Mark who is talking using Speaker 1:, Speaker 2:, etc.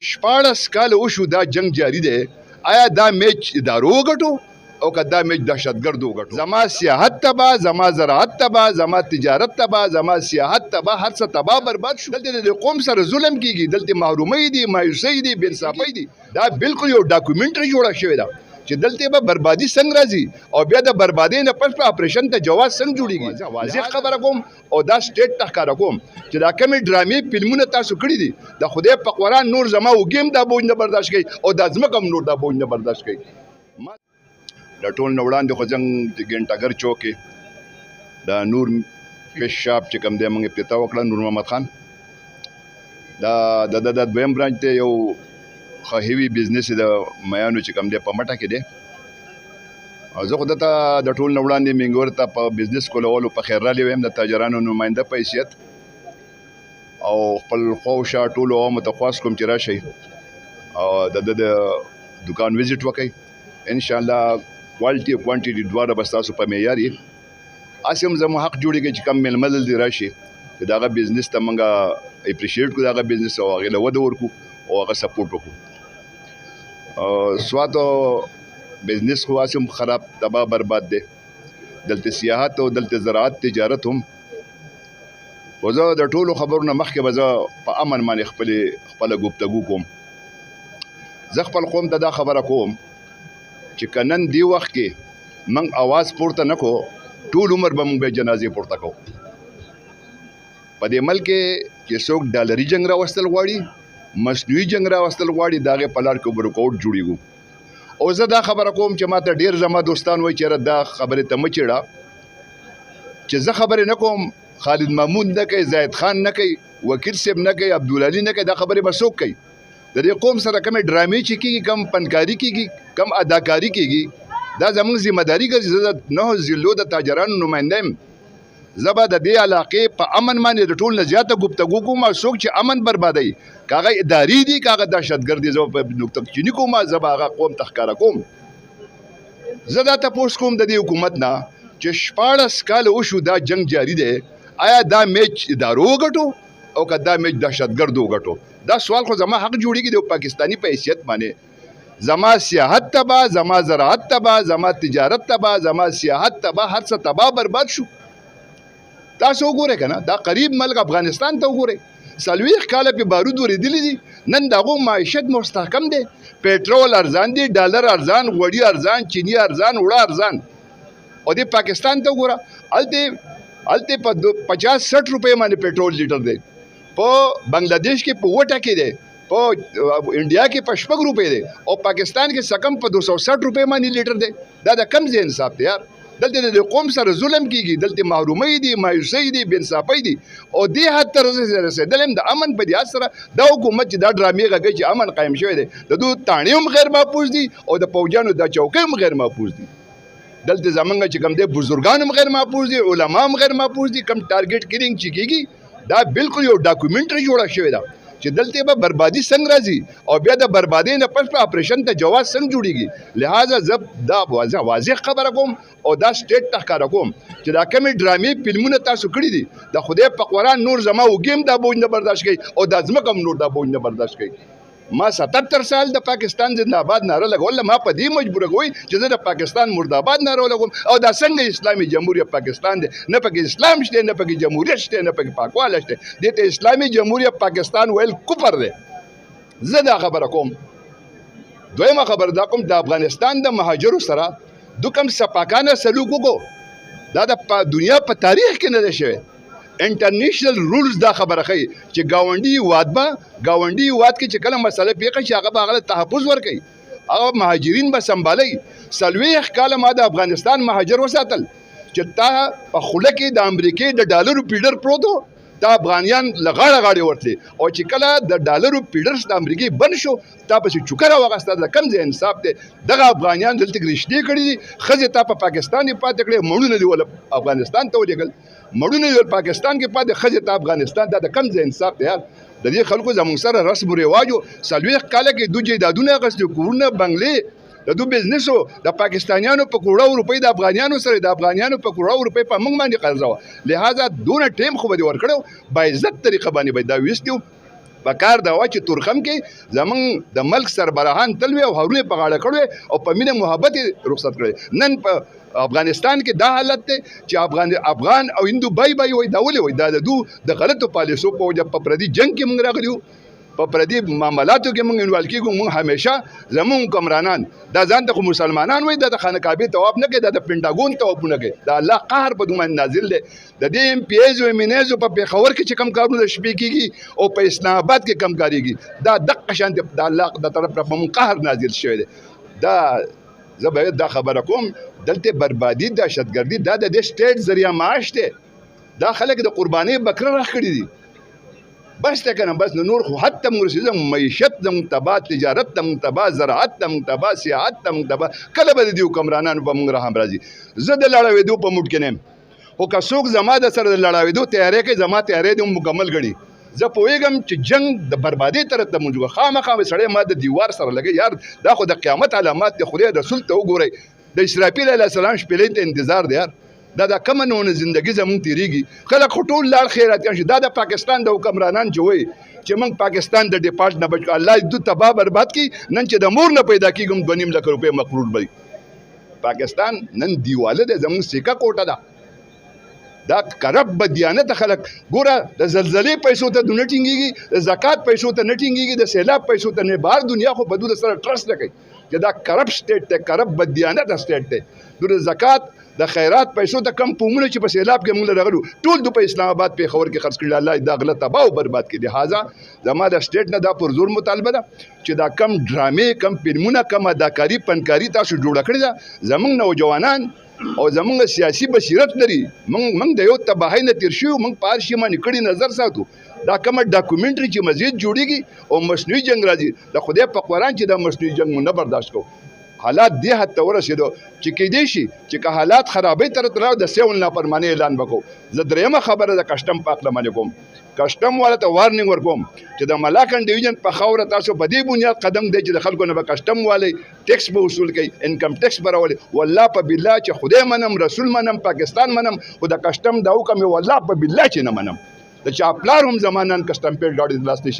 Speaker 1: 14 کال وشو دا جنگ جاری دی. آیا دا میچ ادارو وګټو او که دا میچ دهشتګردو وګټو؟ زما سیاحت تباه، زما زراعت تباه، زما تجارت تباه، زما سیاحت تباه، هر څه تباه برباد شو. دلته د قوم سره ظلم کیږي، دلته محرومۍ دي، مایوسۍ دي، بې انصافۍ دي. دا بالکل یو ډاکومنټري جوړه شوې ده چې دلته به بربادي څنګه راځي او بیا د بربادۍ نه پس په اپریشن ته جواز څنګه جوړیږي. واضح خبره کوم او دا سټیټ ته ښکاره کوم چې دا کمې ډرامې فلمونه تاسو کړي دي د خدای په قرآن نور زما وګیم دا بوج نه برداشت کوي او دا ځمکه هم نور دا بوج نه برداشت کوي. د ټول نه وړاندې خو زنګ ګنټاګر چوک کې د نور فش شاپ چې کوم دی موږ افتتاح وکړه، نور محمد خان دا د دویم برانچ دی، یو ښه هیوي بزنس د میانو چې کوم دی په مټه کې دی. او زه خو دته د ټول نه وړاندې منګور ته په بزنس کولولو په خیر رالی ویم د تاجرانو نماینده په حیثیت، او خپل خواوشا ټولو عوامو ته خواست کوم چې راشئ او د دکان وزټ وکئ. انشاءالله کوالټي او کوانټیټي دواړه به ستاسو په معیار وي. هسې هم زموږ حق جوړېږي چې کم میلمه دلته راشي چې د هغه بزنس ته موږ اپریشیټ کړو، د هغه بزنس او هغې له وده ورکړو او هغه سپورټ وکړو. سواتو بزنس خو هسې هم خراب تباه برباد دی، دلته سیاحت او دلته زراعت تجارت هم. خو زه د ټولو خبرو نه مخکې به زه په امن باندې خپله گفتګو کوم. زه خپل قوم ته دا خبره کوم چې که نن دې وخت کې موږ اواز پورته نه کړو، ټول عمر به موږ بیا جنازې پورته کوو. په دې ملک کې چې څوک ډالري جنګ راوستل غواړي، مصنوعي جنګ راوستل غواړي، د هغې په لار کې برکاوټ جوړېږو. او زه دا خبره کوم چې ما ته ډېر زما دوستان وایي چې یاره دا خبرې ته مه چېړه، چې زه خبرې نه کوم، خالد محمود نه کوي، زاهد خان نه کوي، وکیل صاحب نه کوي، عبدالعلي نه کوي، دا خبرې به څوک کوي؟ د دې قوم سره کومې ډرامې چې کېږي، کم فنکاري کېږي، کم اداکاري کېږي، دا زموږ ذمهداري ګرځي. زه د 9 ضلعو د تاجرانو نماینده یم. زه به د دې علاقې په امن باندې د ټول نه زیاته گفتګو کوم. او څوک چې امن بربادوي، که هغه اداري دي که هغه دهشتګرد دي، زه به په نقطه چیني کوم، زه به هغه قوم ته ښکاره کوم. زه دا تپوس کوم د دې حکومت نه چې 14 کال وشو دا جنگ جاری دی. آیا دا میچ ادارو وګټو او که دا میچ دهشتګردو وګټو؟ دا سوال خو زما حق جوړېږي د پاکستاني په حیثیت باندې. زما سیاحت تباه، زما زراعت تباه، زما تجارت تباه، زما سیاحت تباه، هر څه تباه برباد شو. تاسو وګورئ که نه، دا قریب ملک افغانستان ته وګورئ، 40 کاله پې بارود ورېدلي دي. نن د هغو معیشت مستحکم دی، پیټرول ارزان دی، ډالر ارزان، غوړي ارزان، چینی ارزان، وړه ارزان. او دې پاکستان ته وګوره، هلته په 50-60 روپۍ باندې پیټرول لیټر دی، په بنګلادیش کې په 2 ټکې دی، په انډیا کې په 6 روپۍ دی، او پاکستان کې څه کم په 260 روپۍ باندې لیټر دی. دا د کم ځای انصاف دی یار؟ دلته د قوم سره ظلم کیږي، دلته محرومۍ دي، مایوسۍ دي، بې انصافۍ دي. او دې حد ته رسېدلی هم د امن په لحاظ سره دا حکومت چې دا ډرامې غږوي چې امن قایم شوی دی، د دوی تاڼې هم غیر محفوظ دي او د پوجانو دا چوکۍ هم غیر محفوظ دي. دلته زمونږ چې کوم دی بزرګان هم غیر محفوظ دي، علما هم غیر محفوظ دي. کم ټارګېټ کلینګ چې کېږي، دا بالکل یو ډاکومنټري جوړه شوې ده چې دلته به بربادي څنګه راځي او بیا د بربادۍ نه پس په اپریشن ته جواز څنګه جوړیږي. لہذا زه دا واضح خبره کوم او دا سټیټ ته ښکاره کوم چې دا کمې ډرامې فلمونه تاسو کړي دي د خدای په قرآن نور زما وګیم دا بوج نه برداشت کوي او دا ځمکه هم نور دا بوج نه برداشت کوي. ما 77 سال د پاکستان زنده آباد ناره لګوله، ما په دې مجبوره کوي چې زه د پاکستان مرداباد ناره ولګوم. او دا څنګه اسلامي جمهوریت پاکستان دی؟ نه پکې اسلام شته، نه پکې جمهوریت شته، نه پکې پاکواله شته. دې ته اسلامي جمهوریت پاکستان ویل کفر دی. زه دا خبره کوم. دویمه خبره دا کوم، د افغانستان د مهاجرو سره دو کم سپاکانه سلوک وکړو، دا د دنیا په تاریخ کې نه دی شوی. انټرنیشنل رولز دا خبره ښیي چې ګاونډي هیواد کې چې کله مسله پیښه شي هغه به هغه له تحفظ ورکوي، هغه مهاجرین به سنبالوي. 40 کاله ما د افغانستان مهاجر وساتل چې تا په خوله کې د امریکې د ډالرو پیډر پروت و، دا افغانیان له غاړه غاړې ورتلې. او چې کله د ډالرو پیډرس د امریکې بند شو، تا پسې چوکه راواغسته. د کم ځای انصاف دی؟ دغه افغانیان دلته رشتې کړي دي، ښځې تا په پاکستان کې پاتې کړې، مړونه دې ول افغانستان ته ولېږل، مړونه دې ول پاکستان کې پاتې، ښځې ته افغانستان. دا د کم ځای انصاف دی یار؟ د دې خلکو زموږ سره رسم و رواج و. 40 کاله کې دوی جایدادونه اخیستي، کورونه، بنګلې، د دوی بزنس و. د پاکستانیانو په کروڑو روپۍ د افغانیانو سره، د افغانیانو په کروڑو روپۍ په موږ باندې قرضه وه. لہذا دونه ټیم خو به دې ورکړی و، باعزت طریقه باندې به دا ویستي و. پکار دا وه چې تورخم کې زمونږ د ملک سربراهان تل وي او هارونه په غاړه کړی او په مینه محبت یې رخصت کړی. نن په افغانستان کې دا حالت دی چې افغان او هندو بای وایي دا ولې وایي دا د دوی د غلطو پالیسو په وجه په پردي جنګ کې موږ راغلي یو، په پردي معاملاتو کې موږ انوالو کېږو. موږ همیشه زموږ حکمرانان دا ځان ته خو مسلمانان وایي، دا د خانه کعبې طواف نه کوي، دا د پینټاګون طوافونه کوي. دا الله قهر په دوی باندې نازل دی. د دې ایم پی ایز او ایم ان ایزو په پېښور کې چې کم کارونه شپې کېږي او په اسلام آباد کې کم کارېږي، دا دقه شان د الله د طرف نه په موږ قهر نازل شوی دی. دا زه به دا خبره کوم، دلته بربادي دهشتګردي دا د دې سټیټ ذریعه معاش دی. دا خلک د قربانۍ بکره راخ کړي دي. بس ته کنه بس نور خو حتی موږ رسېږو معیشت زموږ تباه، تجارت زموږ تباه، زراعت زموږ تباه، سیاحت زموږ تباه. کله به د دې حکمرانانو په موږ رحم راځي؟ زه د لړاوېدو په موډ کې نه یم، خو که څوک زما د سره د لړاوېدو تیاری کوي، زما تیاری دې مکمل ګڼي. زه پوهېږم چې جنګ د بربادۍ طرف ته موږ خامخا سړی ما د دیوار سره لګوي. یار دا خو د قیامت علامات دي. خدای رسول ته وګورئ، د اسرافیل علیه السلام شپېلۍ ته انتظار دی. یار دا کومه نوونه زندګي زموږ تېرېږي. خلک خو ټول لاړ خیراتیان شي. دا د پاکستان د حکمرانان چې وایي چې موږ پاکستان د ډیپارټ نه بچ کړو، الله دې تباه برباد کړي. نن چې د مور نه پیدا کېږي هم 2.5 لک روپۍ مقرور به وي. پاکستان نن دیواله دی، زموږ سیکه کوټه ده. دا کرب بدیانته خلک ګوره، د زلزلې پیسو ته نه ټینګېږي، د زکات پیسو ته نه ټینګېږي، د سیلاب پیسو ته نه. بهر دنیا خو په دوی سره ټرسټ نه کوي چې دا کرب سټیټ دی، کرب بدیانته سټیټ دی. دوی د زکات د خیرات پیسو ته کم پومونه چې په سیلاب کې موږ راغلو ټول دوی په اسلام آباد پېښور کې خرڅ کړي. الله دا غله تباه او برباد کړي. لهذا زما د سټیټ نه دا پر زور مطالبه ده چې دا کم ډرامې، کم فلمونه، کم اداکاري پنکاري تاسو جوړه کړې ده. زموږ نوجوانان او زموږ سیاسي بصیرت لري. موږ د یو تباهۍ نه تېر شوي، موږ په هر شي باندې کړي نظر ساتو. دا کومه ډاکومنټري چې مزید جوړېږي او مصنوعي جنګ راځي، د خدای په قرآن چې دا مصنوعي جنګ مو نه برداشت کوو. حالات دې حد ته ورسېدو چې کیدای شي چې که حالات خرابۍ طرف ته لاړو د سیول نافرمانۍ اعلان وکړو. زه درېیمه خبره د کسټم په هکله باندې کوم. کسټم والا ته وارننګ ورکوم چې د ملاکنډ ډیویژن په خاوره تاسو په دې بنیاد قدم دی چې د خلکو نه به کسټم والی ټیکس به وصول کوي، انکم ټیکس به راولي. والله په بالله چې خدای منم، رسول منم، پاکستان منم، خو د کسټم دا حکم یې والله په بالله چې نه منم. د چا پلار هم زما نن کسټم پیډ ګاډي د لاس نشي